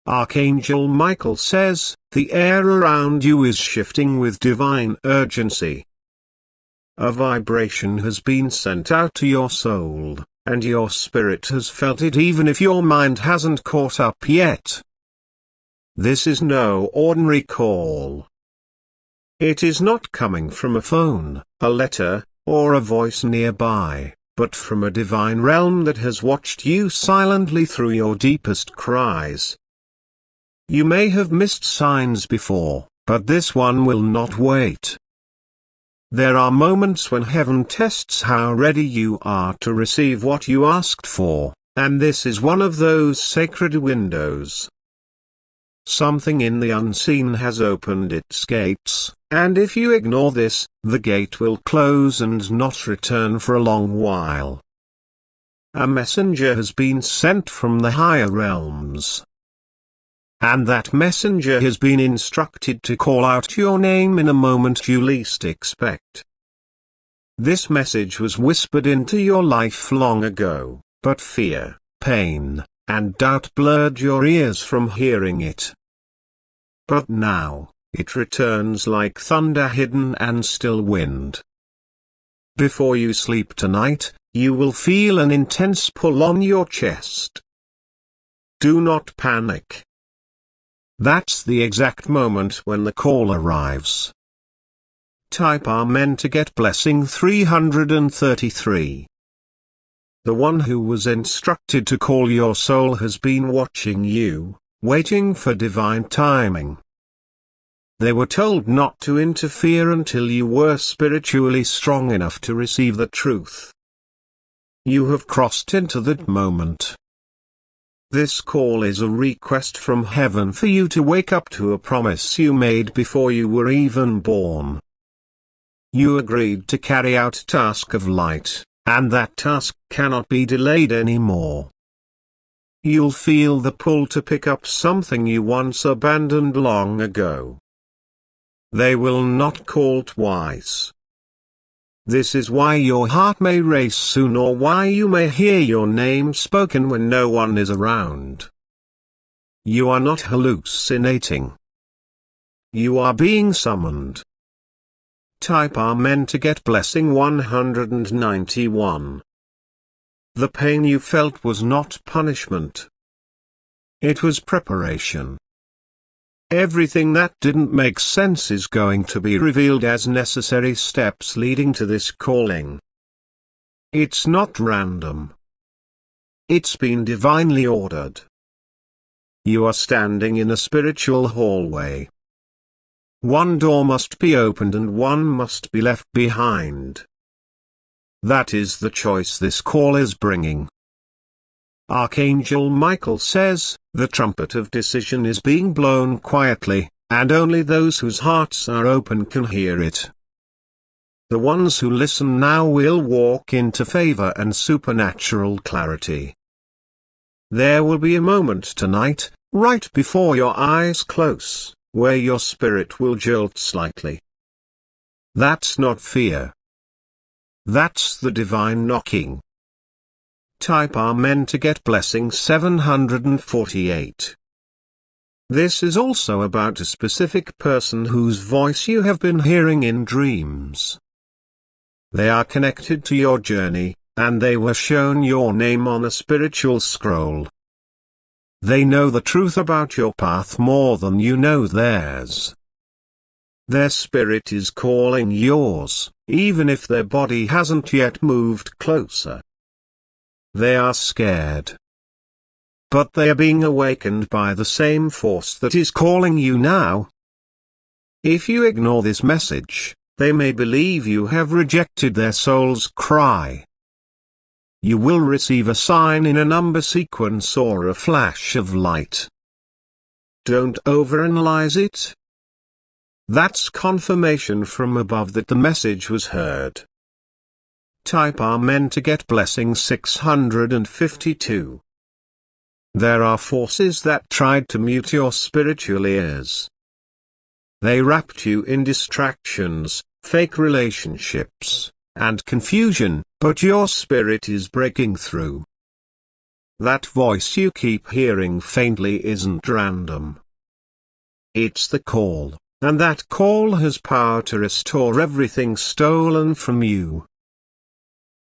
Archangel Michael says, the air around you is shifting with divine urgency. A vibration has been sent out to your soul, and your spirit has felt it even if your mind hasn't caught up yet. This is no ordinary call. It is not coming from a phone, a letter, or a voice nearby, but from a divine realm that has watched you silently through your deepest cries. You may have missed signs before, but this one will not wait. There are moments when heaven tests how ready you are to receive what you asked for, and this is one of those sacred windows. Something in the unseen has opened its gates, and if you ignore this, the gate will close and not return for a long while. A messenger has been sent from the higher realms. And that messenger has been instructed to call out your name in a moment you least expect. This message was whispered into your life long ago, but fear, pain, and doubt blurred your ears from hearing it. But now, it returns like thunder hidden and still wind. Before you sleep tonight, you will feel an intense pull on your chest. Do not panic. That's the exact moment when the call arrives. Type Amen to get blessing 333. The one who was instructed to call your soul has been watching you, waiting for divine timing. They were told not to interfere until you were spiritually strong enough to receive the truth. You have crossed into that moment. This call is a request from heaven for you to wake up to a promise you made before you were even born. You agreed to carry out a task of light, and that task cannot be delayed anymore. You'll feel the pull to pick up something you once abandoned long ago. They will not call twice. This is why your heart may race soon, or why you may hear your name spoken when no one is around. You are not hallucinating. You are being summoned. Type Amen to get blessing 191. The pain you felt was not punishment. It was preparation. Everything that didn't make sense is going to be revealed as necessary steps leading to this calling. It's not random. It's been divinely ordered. You are standing in a spiritual hallway. One door must be opened and one must be left behind. That is the choice this call is bringing. Archangel Michael says, the trumpet of decision is being blown quietly, and only those whose hearts are open can hear it. The ones who listen now will walk into favor and supernatural clarity. There will be a moment tonight, right before your eyes close, where your spirit will jolt slightly. That's not fear. That's the divine knocking. Type Amen to get blessing 748. This is also about a specific person whose voice you have been hearing in dreams. They are connected to your journey, and they were shown your name on a spiritual scroll. They know the truth about your path more than you know theirs. Their spirit is calling yours, even if their body hasn't yet moved closer. They are scared. But they are being awakened by the same force that is calling you now. If you ignore this message, they may believe you have rejected their soul's cry. You will receive a sign in a number sequence or a flash of light. Don't overanalyze it. That's confirmation from above that the message was heard. Type Amen to get blessing 652. There are forces that tried to mute your spiritual ears. They wrapped you in distractions, fake relationships, and confusion, but your spirit is breaking through. That voice you keep hearing faintly isn't random. It's the call, and that call has power to restore everything stolen from you.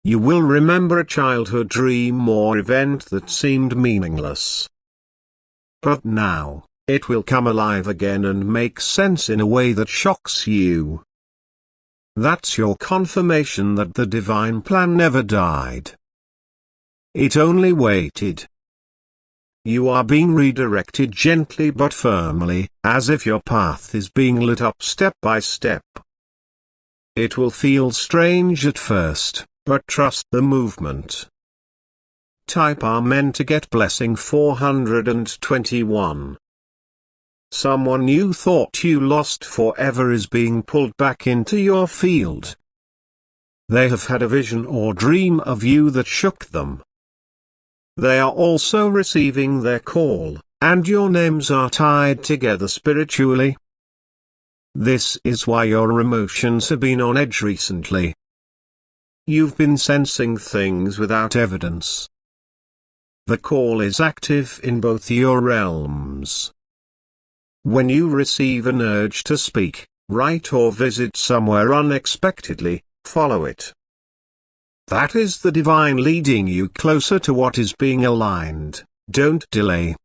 You will remember a childhood dream or event that seemed meaningless. But now, it will come alive again and make sense in a way that shocks you. That's your confirmation that the divine plan never died. It only waited. You are being redirected gently but firmly, as if your path is being lit up step by step. It will feel strange at first, but trust the movement. Type Amen to get blessing 421. Someone you thought you lost forever is being pulled back into your field. They have had a vision or dream of you that shook them. They are also receiving their call, and your names are tied together spiritually. This is why your emotions have been on edge recently. You've been sensing things without evidence. The call is active in both your realms. When you receive an urge to speak, write or visit somewhere unexpectedly, follow it. That is the divine leading you closer to what is being aligned. Don't delay.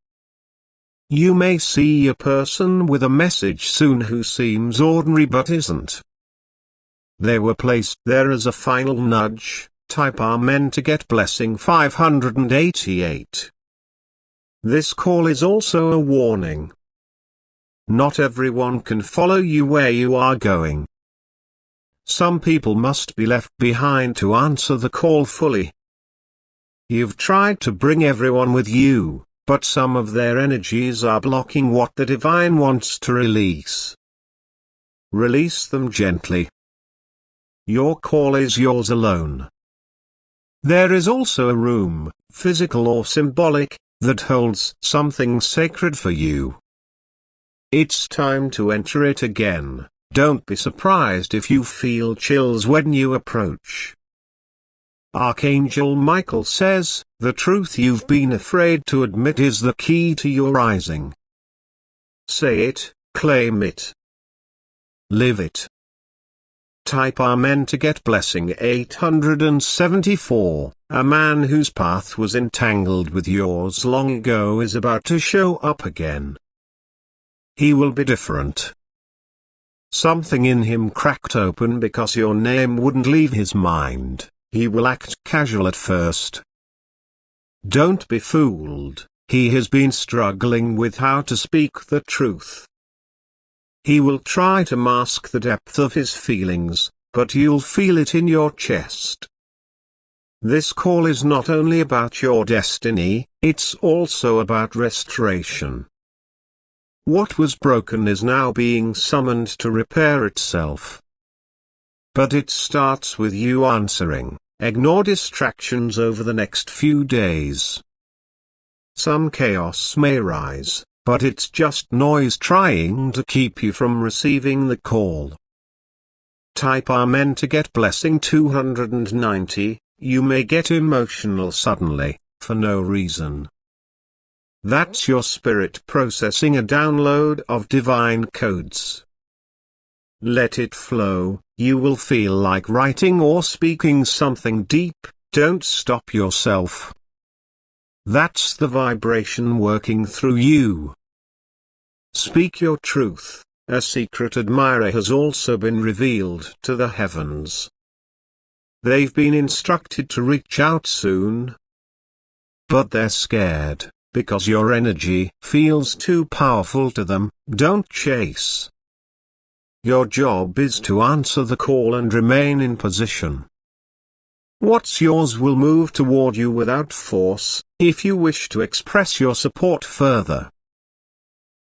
You may see a person with a message soon who seems ordinary but isn't. They were placed there as a final nudge. Type Amen to get blessing 588. This call is also a warning. Not everyone can follow you where you are going. Some people must be left behind to answer the call fully. You've tried to bring everyone with you, but some of their energies are blocking what the divine wants to release. Release them gently. Your call is yours alone. There is also a room, physical or symbolic, that holds something sacred for you. It's time to enter it again. Don't be surprised if you feel chills when you approach. Archangel Michael says, the truth you've been afraid to admit is the key to your rising. Say it, claim it. Live it. Type Amen to get blessing 874. A man whose path was entangled with yours long ago is about to show up again. He will be different. Something in him cracked open because your name wouldn't leave his mind. He will act casual at first. Don't be fooled, he has been struggling with how to speak the truth. He will try to mask the depth of his feelings, but you'll feel it in your chest. This call is not only about your destiny, it's also about restoration. What was broken is now being summoned to repair itself. But it starts with you answering. Ignore distractions over the next few days. Some chaos may rise, but it's just noise trying to keep you from receiving the call. Type Amen to get blessing 290. You may get emotional suddenly, for no reason. That's your spirit processing a download of divine codes. Let it flow. You will feel like writing or speaking something deep. Don't stop yourself. That's the vibration working through you. Speak your truth. A secret admirer has also been revealed to the heavens. They've been instructed to reach out soon. But they're scared, because your energy feels too powerful to them. Don't chase. Your job is to answer the call and remain in position. What's yours will move toward you without force, if you wish to express your support further.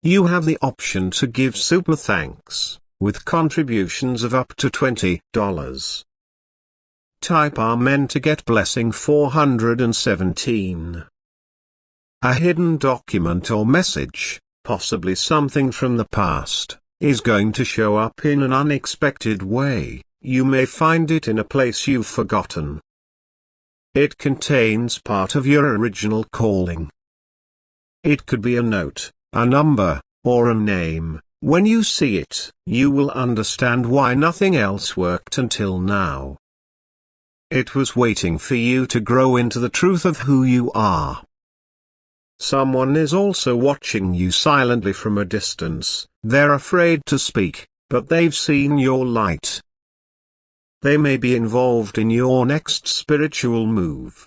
You have the option to give super thanks, with contributions of up to $20. Type Amen to get blessing 417. A hidden document or message, possibly something from the past, is going to show up in an unexpected way. You may find it in a place you've forgotten. It contains part of your original calling. It could be a note, a number, or a name. When you see it, you will understand why nothing else worked until now. It was waiting for you to grow into the truth of who you are. Someone is also watching you silently from a distance. They're afraid to speak, but they've seen your light. They may be involved in your next spiritual move.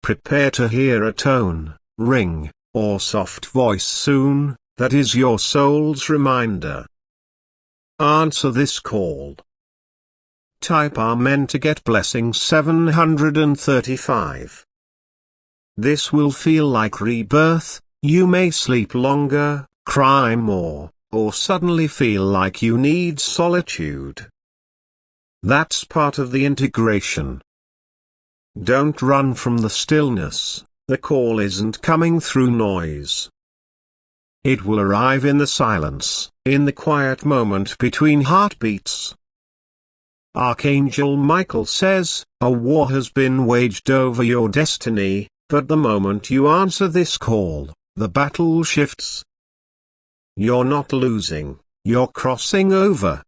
Prepare to hear a tone, ring, or soft voice soon. That is your soul's reminder. Answer this call. Type Amen to get blessing 735. This will feel like rebirth. You may sleep longer, cry more, or suddenly feel like you need solitude. That's part of the integration. Don't run from the stillness. The call isn't coming through noise. It will arrive in the silence, in the quiet moment between heartbeats. Archangel Michael says, a war has been waged over your destiny, but the moment you answer this call, the battle shifts. You're not losing, you're crossing over.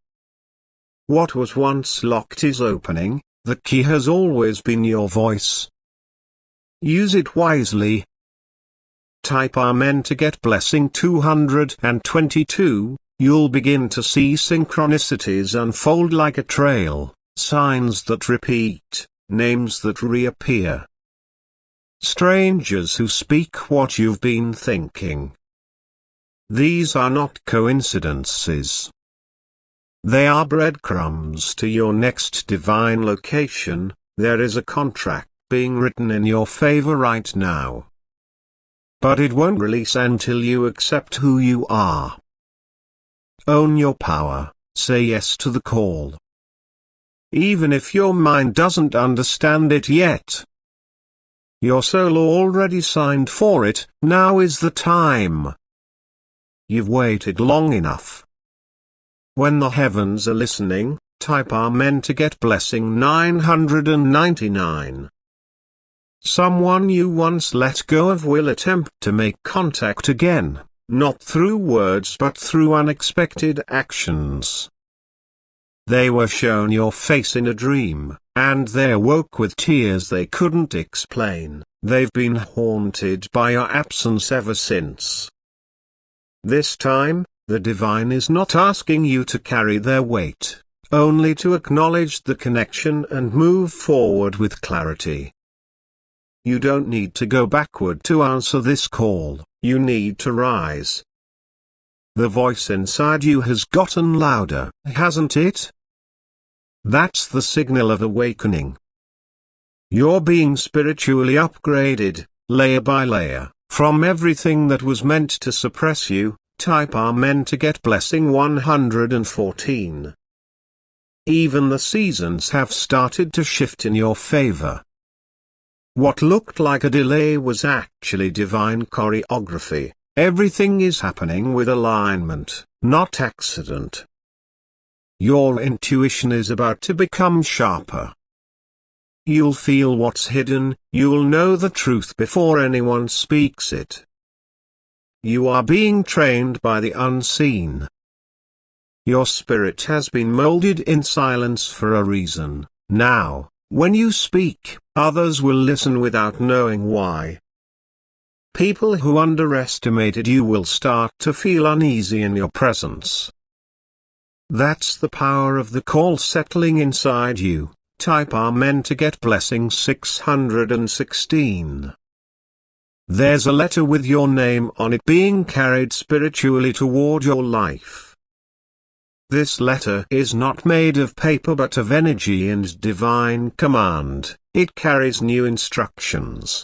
What was once locked is opening. The key has always been your voice. Use it wisely. Type Amen to get blessing 222. You'll begin to see synchronicities unfold like a trail, signs that repeat, names that reappear. Strangers who speak what you've been thinking. These are not coincidences. They are breadcrumbs to your next divine location. There is a contract being written in your favor right now. But it won't release until you accept who you are. Own your power, say yes to the call. Even if your mind doesn't understand it yet. Your soul already signed for it. Now is the time. You've waited long enough. When the heavens are listening, type Amen to get blessing 999. Someone you once let go of will attempt to make contact again, not through words but through unexpected actions. They were shown your face in a dream, and they awoke with tears they couldn't explain. They've been haunted by your absence ever since. This time, the divine is not asking you to carry their weight, only to acknowledge the connection and move forward with clarity. You don't need to go backward to answer this call, you need to rise. The voice inside you has gotten louder, hasn't it? That's the signal of awakening. You're being spiritually upgraded, layer by layer, from everything that was meant to suppress you. Type Amen to get blessing 114. Even the seasons have started to shift in your favor. What looked like a delay was actually divine choreography. Everything is happening with alignment, not accident. Your intuition is about to become sharper. You'll feel what's hidden, you'll know the truth before anyone speaks it. You are being trained by the unseen. Your spirit has been molded in silence for a reason. Now, when you speak, others will listen without knowing why. People who underestimated you will start to feel uneasy in your presence. That's the power of the call settling inside you. Type Amen to get blessing 616. There's a letter with your name on it being carried spiritually toward your life. This letter is not made of paper but of energy and divine command. It carries new instructions.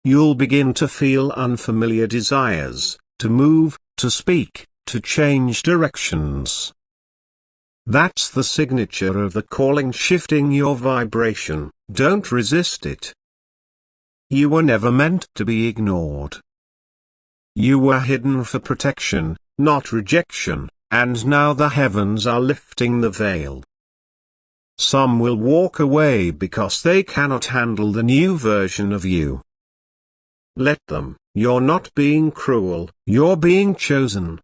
You'll begin to feel unfamiliar desires, to move, to speak, to change directions. That's the signature of the calling shifting your vibration. Don't resist it. You were never meant to be ignored. You were hidden for protection, not rejection, and now the heavens are lifting the veil. Some will walk away because they cannot handle the new version of you. Let them. You're not being cruel, you're being chosen.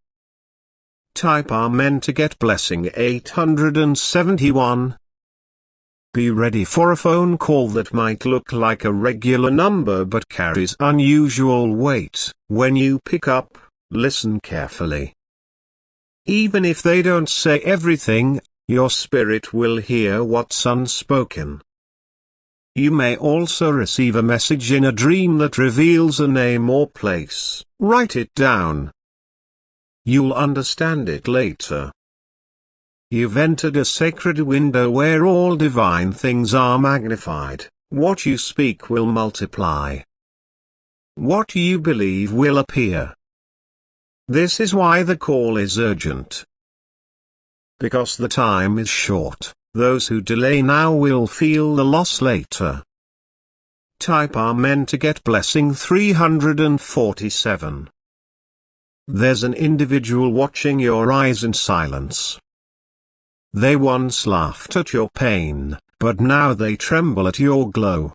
Type Amen to get blessing 871. Be ready for a phone call that might look like a regular number but carries unusual weight. When you pick up, listen carefully. Even if they don't say everything, your spirit will hear what's unspoken. You may also receive a message in a dream that reveals a name or place. Write it down. You'll understand it later. You've entered a sacred window where all divine things are magnified. What you speak will multiply. What you believe will appear. This is why the call is urgent. Because the time is short, those who delay now will feel the loss later. Type Amen to get blessing 347. There's an individual watching your eyes in silence. They once laughed at your pain, but now they tremble at your glow.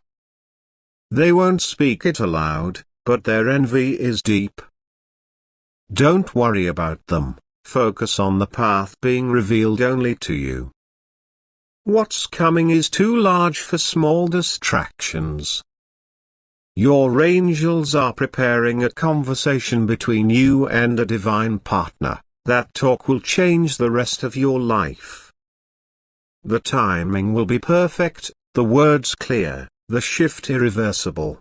They won't speak it aloud, but their envy is deep. Don't worry about them. Focus on the path being revealed only to you. What's coming is too large for small distractions. Your angels are preparing a conversation between you and a divine partner. That talk will change the rest of your life. The timing will be perfect, the words clear, the shift irreversible.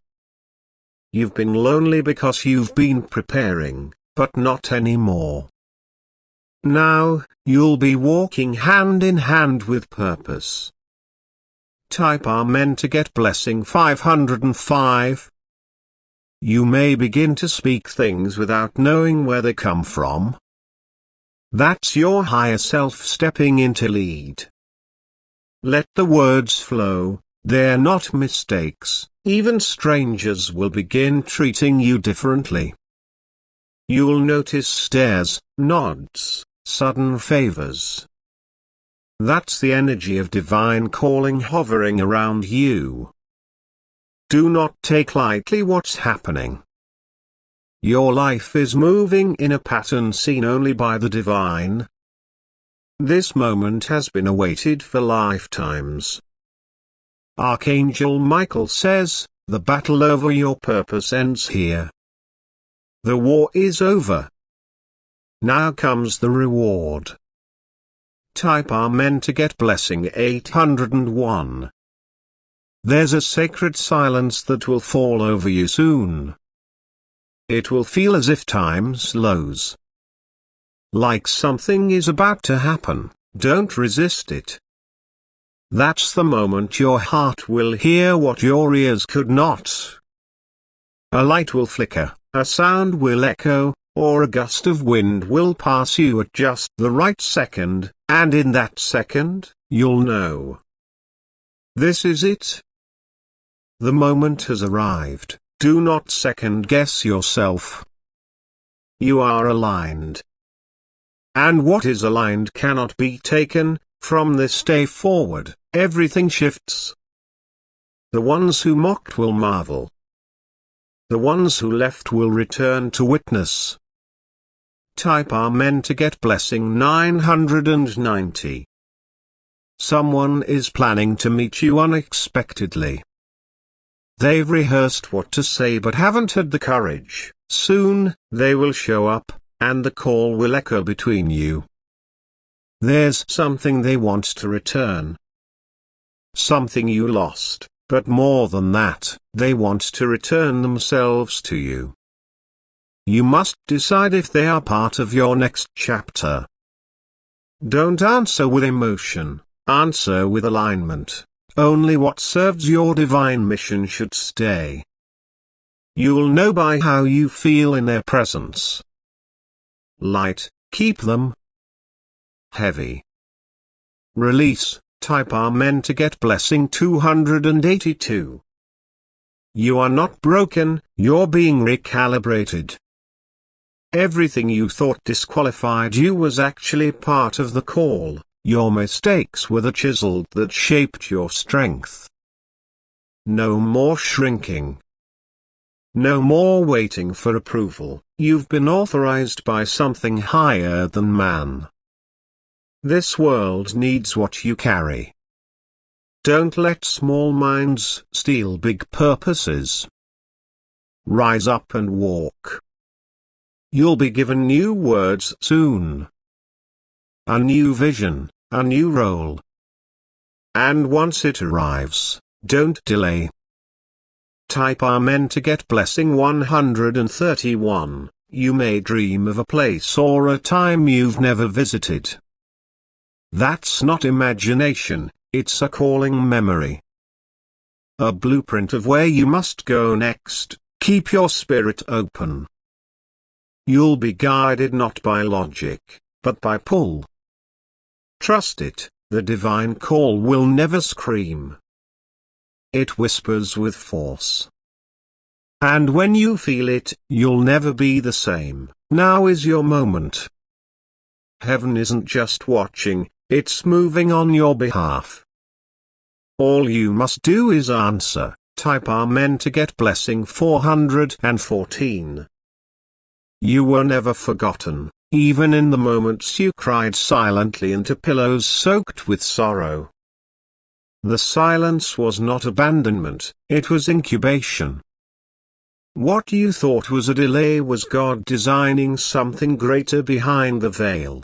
You've been lonely because you've been preparing, but not anymore. Now, you'll be walking hand in hand with purpose. Type Amen to get blessing 505. You may begin to speak things without knowing where they come from. That's your higher self stepping in to lead. Let the words flow, they're not mistakes. Even strangers will begin treating you differently. You'll notice stares, nods, sudden favors. That's the energy of divine calling hovering around you. Do not take lightly what's happening. Your life is moving in a pattern seen only by the divine. This moment has been awaited for lifetimes. Archangel Michael says, the battle over your purpose ends here. The war is over. Now comes the reward. Type Amen to get blessing 801. There's a sacred silence that will fall over you soon. It will feel as if time slows. Like something is about to happen, don't resist it. That's the moment your heart will hear what your ears could not. A light will flicker, a sound will echo, or a gust of wind will pass you at just the right second, and in that second, you'll know. This is it. The moment has arrived, do not second-guess yourself. You are aligned. And what is aligned cannot be taken. From this day forward, everything shifts. The ones who mocked will marvel. The ones who left will return to witness. Type Amen to get blessing 990. Someone is planning to meet you unexpectedly. They've rehearsed what to say but haven't had the courage. Soon, they will show up, and the call will echo between you. There's something they want to return. Something you lost, but more than that, they want to return themselves to you. You must decide if they are part of your next chapter. Don't answer with emotion, answer with alignment. Only what serves your divine mission should stay. You'll know by how you feel in their presence. Light, keep them. Heavy. Release, type Amen to get blessing 282. You are not broken, you're being recalibrated. Everything you thought disqualified you was actually part of the call. Your mistakes were the chisel that shaped your strength. No more shrinking. No more waiting for approval. You've been authorized by something higher than man. This world needs what you carry. Don't let small minds steal big purposes. Rise up and walk. You'll be given new words soon. A new vision, a new role. And once it arrives, don't delay. Type Amen to get blessing 131. You may dream of a place or a time you've never visited. That's not imagination, it's a calling memory. A blueprint of where you must go next. Keep your spirit open. You'll be guided not by logic, but by pull. Trust it, the divine call will never scream. It whispers with force. And when you feel it, you'll never be the same. Now is your moment. Heaven isn't just watching, it's moving on your behalf. All you must do is answer. Type Amen to get blessing 414. You were never forgotten, even in the moments you cried silently into pillows soaked with sorrow. The silence was not abandonment, it was incubation. What you thought was a delay was God designing something greater behind the veil.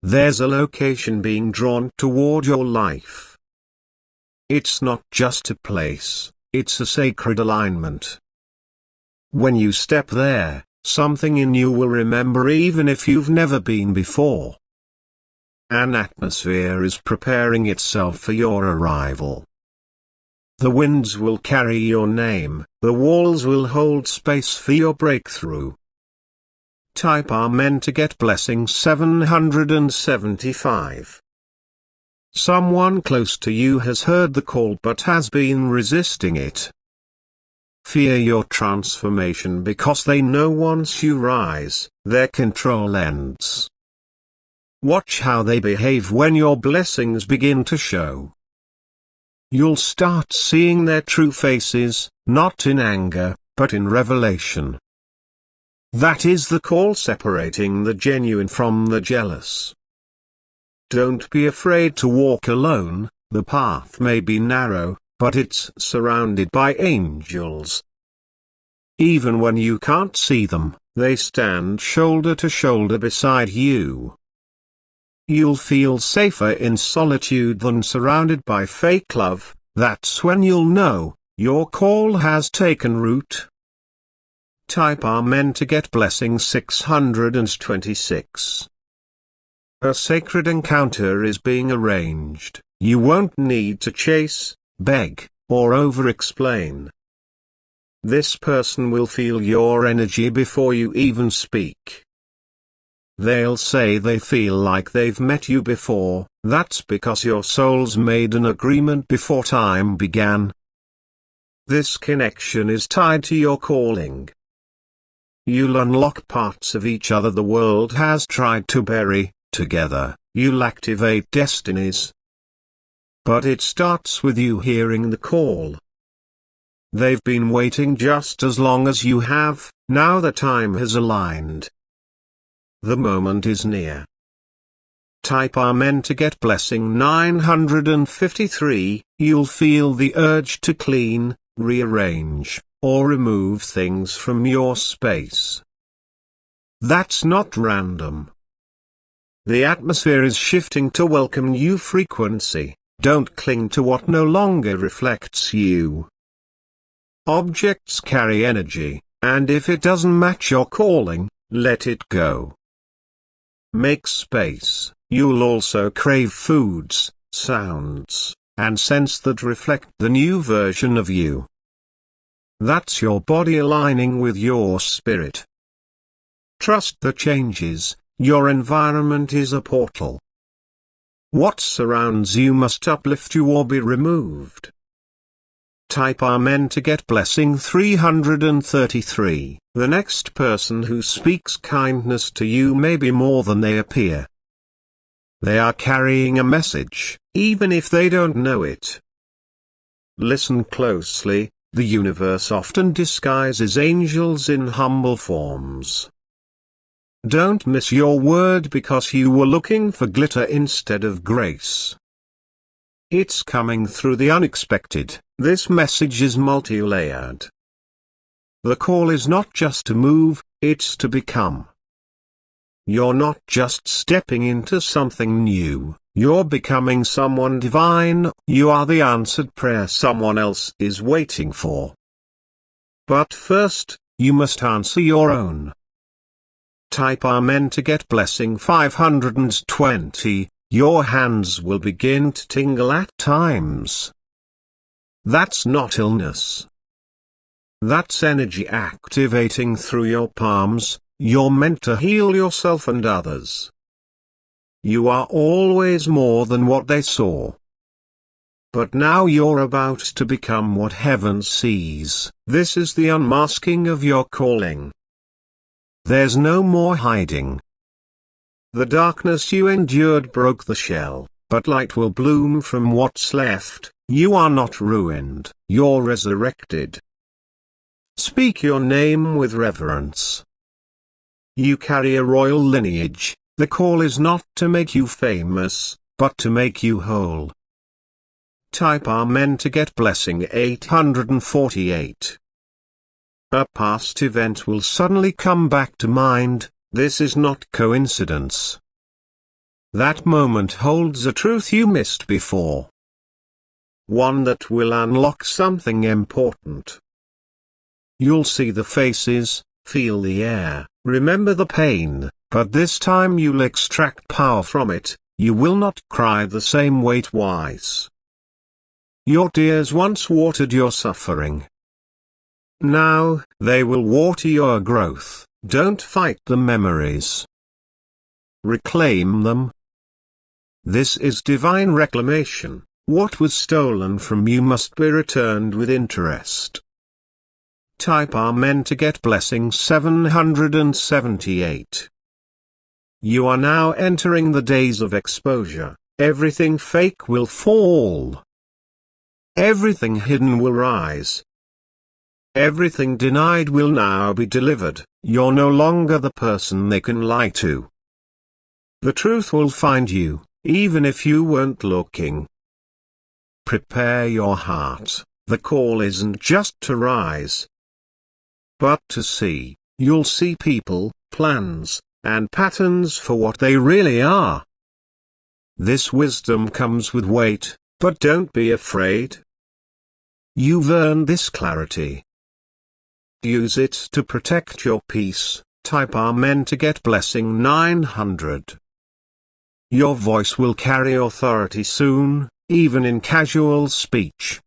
There's a location being drawn toward your life. It's not just a place, it's a sacred alignment. When you step there, something in you will remember even if you've never been before. An atmosphere is preparing itself for your arrival. The winds will carry your name, the walls will hold space for your breakthrough. Type Amen to get blessing 775. Someone close to you has heard the call but has been resisting it. Fear your transformation because they know once you rise, their control ends. Watch how they behave when your blessings begin to show. You'll start seeing their true faces, not in anger, but in revelation. That is the call separating the genuine from the jealous. Don't be afraid to walk alone, the path may be narrow, but it's surrounded by angels. Even when you can't see them, they stand shoulder to shoulder beside you. You'll feel safer in solitude than surrounded by fake love. That's when you'll know your call has taken root. Type Amen to get blessing 626. A sacred encounter is being arranged. You won't need to chase, beg, or over-explain. This person will feel your energy before you even speak. They'll say they feel like they've met you before. That's because your souls made an agreement before time began. This connection is tied to your calling. You'll unlock parts of each other the world has tried to bury. Together, you'll activate destinies. But it starts with you hearing the call. They've been waiting just as long as you have, now the time has aligned. The moment is near. Type Amen to get blessing 953. You'll feel the urge to clean, rearrange, or remove things from your space. That's not random. The atmosphere is shifting to welcome new frequency. Don't cling to what no longer reflects you. Objects carry energy, and if it doesn't match your calling, let it go. Make space. You'll also crave foods, sounds, and scents that reflect the new version of you. That's your body aligning with your spirit. Trust the changes. Your environment is a portal. What surrounds you must uplift you or be removed. Type Amen to get blessing 333. The next person who speaks kindness to you may be more than they appear. They are carrying a message, even if they don't know it. Listen closely. The universe often disguises angels in humble forms. Don't miss your word because you were looking for glitter instead of grace. It's coming through the unexpected. This message is multi-layered. The call is not just to move, it's to become. You're not just stepping into something new, you're becoming someone divine. You are the answered prayer someone else is waiting for. But first, you must answer your own. Type Amen to get blessing 520. Your hands will begin to tingle at times. That's not illness. That's energy activating through your palms. You're meant to heal yourself and others. You are always more than what they saw. But now you're about to become what heaven sees. This is the unmasking of your calling. There's no more hiding. The darkness you endured broke the shell, but light will bloom from what's left. You are not ruined, you're resurrected. Speak your name with reverence. You carry a royal lineage. The call is not to make you famous, but to make you whole. Type Amen to get blessing 848. A past event will suddenly come back to mind. This is not coincidence. That moment holds a truth you missed before. One that will unlock something important. You'll see the faces, feel the air, remember the pain, but this time you'll extract power from it. You will not cry the same way twice. Your tears once watered your suffering. Now, they will water your growth. Don't fight the memories. Reclaim them. This is divine reclamation. What was stolen from you must be returned with interest. Type Amen to get blessing 778. You are now entering the days of exposure. Everything fake will fall. Everything hidden will rise. Everything denied will now be delivered. You're no longer the person they can lie to. The truth will find you, even if you weren't looking. Prepare your heart. The call isn't just to rise, but to see. You'll see people, plans, and patterns for what they really are. This wisdom comes with weight, but don't be afraid. You've earned this clarity. Use it to protect your peace. Type Amen to get blessing 900. Your voice will carry authority soon, even in casual speech.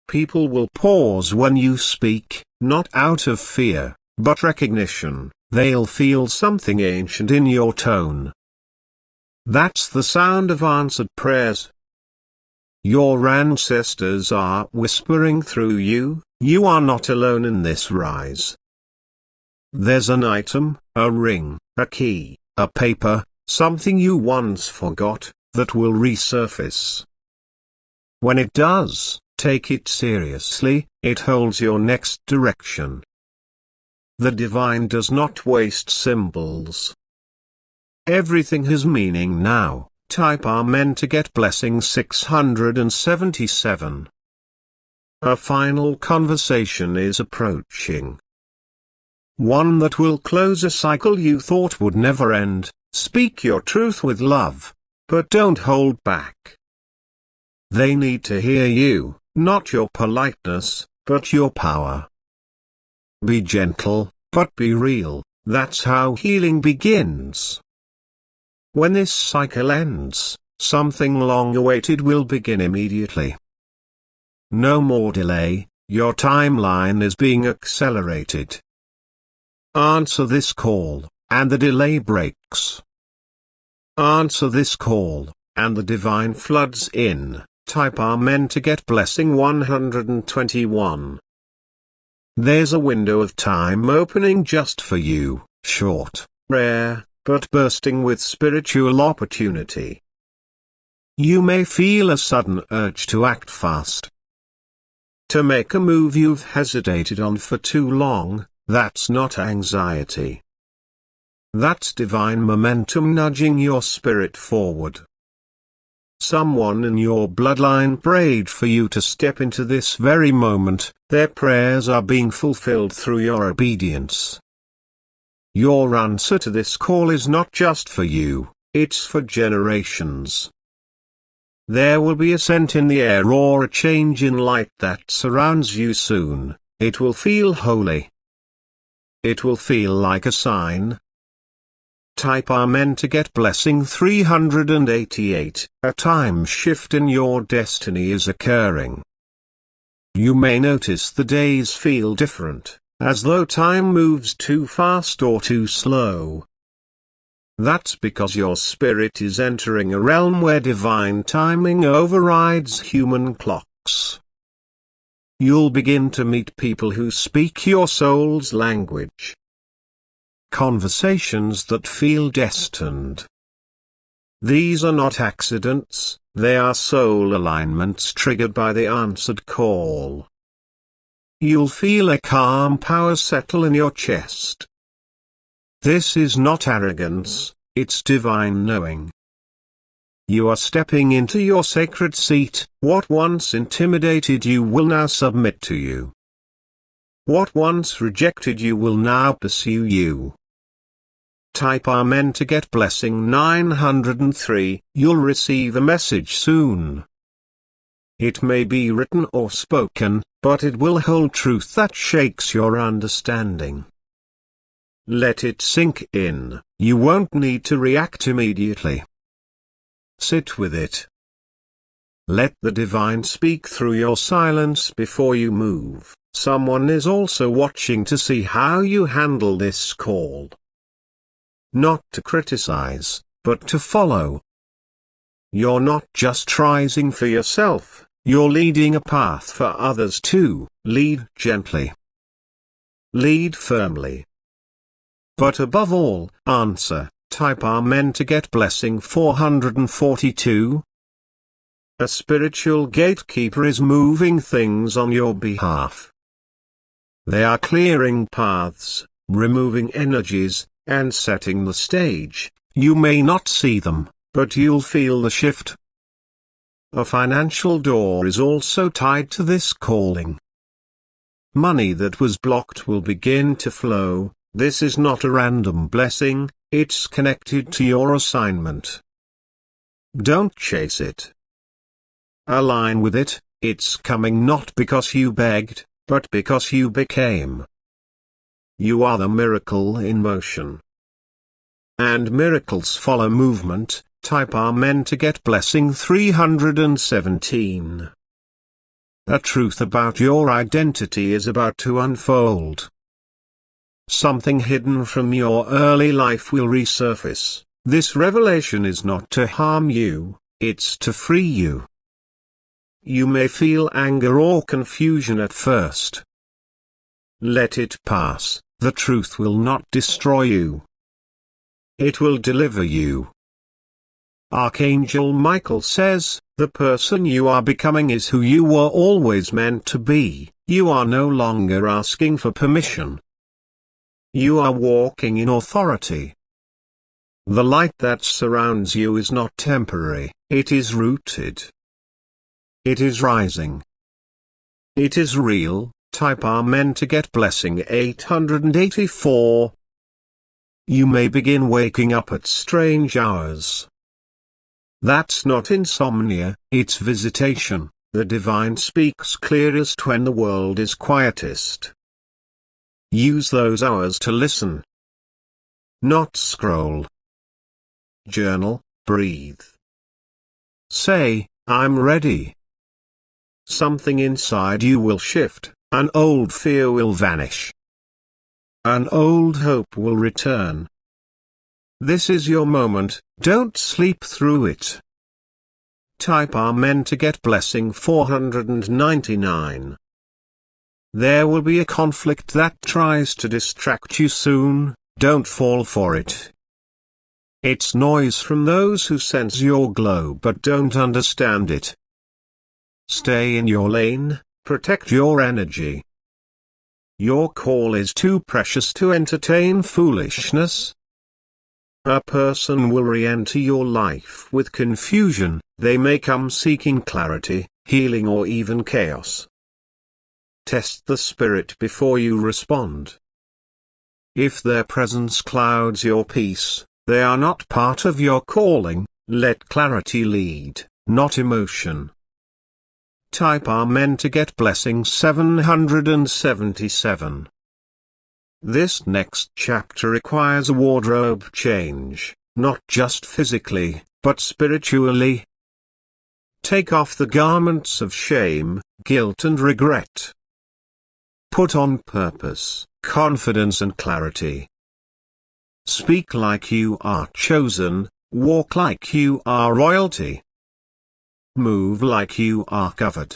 People will pause when you speak, not out of fear, but recognition. They'll feel something ancient in your tone. That's the sound of answered prayers. Your ancestors are whispering through you. You are not alone in this rise. There's an item, a ring, a key, a paper, something you once forgot, that will resurface. When it does, take it seriously. It holds your next direction. The divine does not waste symbols. Everything has meaning now. Type Amen to get blessing 677. A final conversation is approaching. One that will close a cycle you thought would never end. Speak your truth with love, but don't hold back. They need to hear you, not your politeness, but your power. Be gentle, but be real. That's how healing begins. When this cycle ends, something long-awaited will begin immediately. No more delay, your timeline is being accelerated. Answer this call, and the delay breaks. Answer this call, and the divine floods in. Type Amen to get blessing 121. There's a window of time opening just for you, short, rare, but bursting with spiritual opportunity. You may feel a sudden urge to act fast. To make a move you've hesitated on for too long. That's not anxiety. That's divine momentum nudging your spirit forward. Someone in your bloodline prayed for you to step into this very moment. Their prayers are being fulfilled through your obedience. Your answer to this call is not just for you, it's for generations. There will be a scent in the air or a change in light that surrounds you soon. It will feel holy. It will feel like a sign. Type Amen to get blessing 388. A time shift in your destiny is occurring. You may notice the days feel different, as though time moves too fast or too slow. That's because your spirit is entering a realm where divine timing overrides human clocks. You'll begin to meet people who speak your soul's language. Conversations that feel destined. These are not accidents, they are soul alignments triggered by the answered call. You'll feel a calm power settle in your chest. This is not arrogance, it's divine knowing. You are stepping into your sacred seat. What once intimidated you will now submit to you. What once rejected you will now pursue you. Type Amen to get blessing 903. You'll receive a message soon. It may be written or spoken, but it will hold truth that shakes your understanding. Let it sink in. You won't need to react immediately. Sit with it. Let the divine speak through your silence before you move. Someone is also watching to see how you handle this call. Not to criticize, but to follow. You're not just rising for yourself, you're leading a path for others too. Lead gently. Lead firmly. But above all, answer. Type Amen to get blessing 442. A spiritual gatekeeper is moving things on your behalf. They are clearing paths, removing energies, and setting the stage. You may not see them, but you'll feel the shift. A financial door is also tied to this calling. Money that was blocked will begin to flow. This is not a random blessing, it's connected to your assignment. Don't chase it. Align with it. It's coming not because you begged, but because you became. You are the miracle in motion. And miracles follow movement. Type Amen to get blessing 317. A truth about your identity is about to unfold. Something hidden from your early life will resurface. This revelation is not to harm you, it's to free you. You may feel anger or confusion at first. Let it pass. The truth will not destroy you. It will deliver you. Archangel Michael says, the person you are becoming is who you were always meant to be. You are no longer asking for permission. You are walking in authority. The light that surrounds you is not temporary, it is rooted. It is rising. It is real. Type Amen to get blessing 884. You may begin waking up at strange hours. That's not insomnia, it's visitation. The divine speaks clearest when the world is quietest. Use those hours to listen. Not scroll. Journal, breathe. Say, I'm ready. Something inside you will shift, an old fear will vanish. An old hope will return. This is your moment, don't sleep through it. Type Amen to get blessing 499. There will be a conflict that tries to distract you soon, don't fall for it. It's noise from those who sense your glow but don't understand it. Stay in your lane, protect your energy. Your call is too precious to entertain foolishness. A person will re-enter your life with confusion, they may come seeking clarity, healing or even chaos. Test the spirit before you respond. If their presence clouds your peace, they are not part of your calling. Let clarity lead, not emotion. Type Amen to get blessing 777. This next chapter requires a wardrobe change, not just physically, but spiritually. Take off the garments of shame, guilt and regret. Put on purpose, confidence and clarity. Speak like you are chosen, walk like you are royalty. Move like you are covered.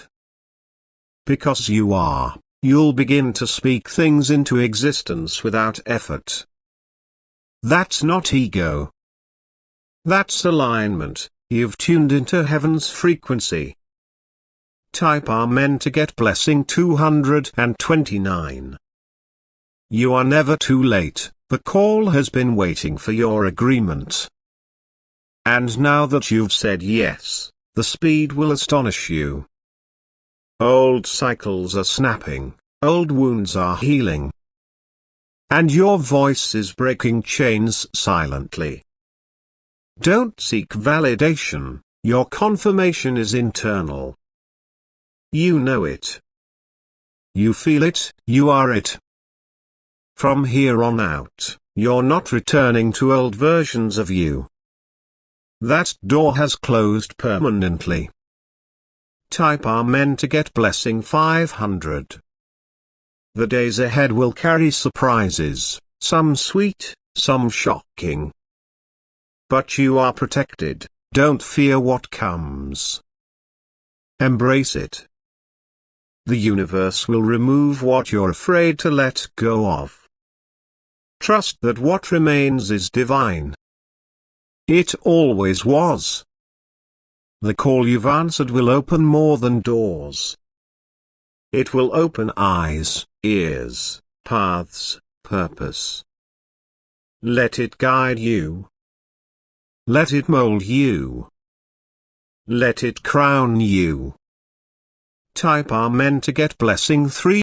Because you are, you'll begin to speak things into existence without effort. That's not ego. That's alignment, you've tuned into heaven's frequency. Type Amen to get blessing 229. You are never too late, the call has been waiting for your agreement. And now that you've said yes, the speed will astonish you. Old cycles are snapping, old wounds are healing. And your voice is breaking chains silently. Don't seek validation, your confirmation is internal. You know it. You feel it, you are it. From here on out, you're not returning to old versions of you. That door has closed permanently. Type Amen to get blessing 500. The days ahead will carry surprises, some sweet, some shocking. But you are protected, don't fear what comes. Embrace it. The universe will remove what you're afraid to let go of. Trust that what remains is divine. It always was. The call you've answered will open more than doors. It will open eyes, ears, paths, purpose. Let it guide you. Let it mold you. Let it crown you. Type Amen to get blessing 3.